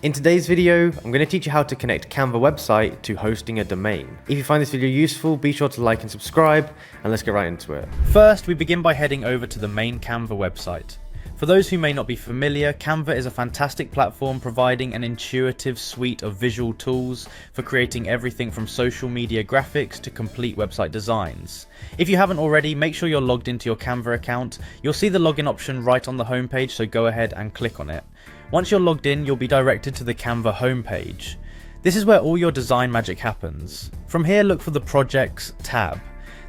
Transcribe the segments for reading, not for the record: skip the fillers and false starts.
In today's video, I'm going to teach you how to connect Canva website to hosting a domain. If you find this video useful, be sure to like and subscribe, and let's get right into it. First, we begin by heading over to the main Canva website. For those who may not be familiar, Canva is a fantastic platform providing an intuitive suite of visual tools for creating everything from social media graphics to complete website designs. If you haven't already, make sure you're logged into your Canva account. You'll see the login option right on the homepage, so go ahead and click on it. Once you're logged in, you'll be directed to the Canva homepage. This is where all your design magic happens. From here, look for the Projects tab.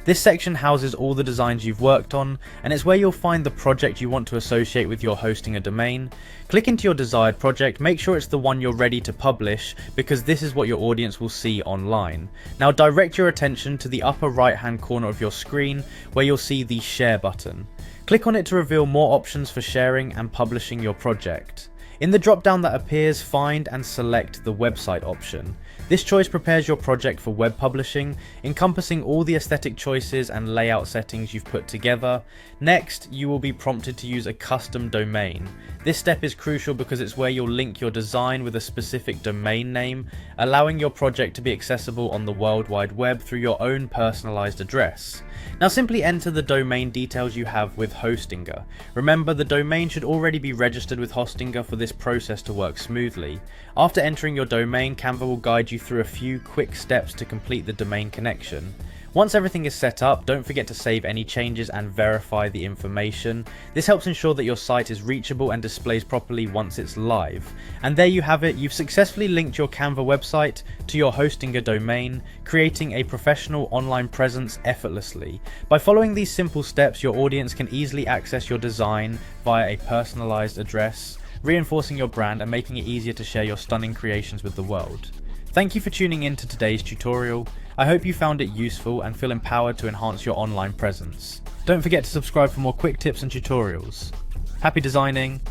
This section houses all the designs you've worked on, and it's where you'll find the project you want to associate with your hosting a domain. Click into your desired project, make sure it's the one you're ready to publish, because this is what your audience will see online. Now direct your attention to the upper right hand corner of your screen, where you'll see the Share button. Click on it to reveal more options for sharing and publishing your project. In the drop down that appears, find and select the website option. This choice prepares your project for web publishing, encompassing all the aesthetic choices and layout settings you've put together. Next, you will be prompted to use a custom domain. This step is crucial because it's where you'll link your design with a specific domain name, allowing your project to be accessible on the World Wide Web through your own personalized address. Now simply enter the domain details you have with Hostinger. Remember, the domain should already be registered with Hostinger for this process to work smoothly. After entering your domain, Canva will guide you through a few quick steps to complete the domain connection. Once everything is set up, don't forget to save any changes and verify the information. This helps ensure that your site is reachable and displays properly once it's live. And there you have it, you've successfully linked your Canva website to your Hostinger domain, creating a professional online presence effortlessly. By following these simple steps, your audience can easily access your design via a personalized address, reinforcing your brand and making it easier to share your stunning creations with the world. Thank you for tuning in to today's tutorial. I hope you found it useful and feel empowered to enhance your online presence. Don't forget to subscribe for more quick tips and tutorials. Happy designing,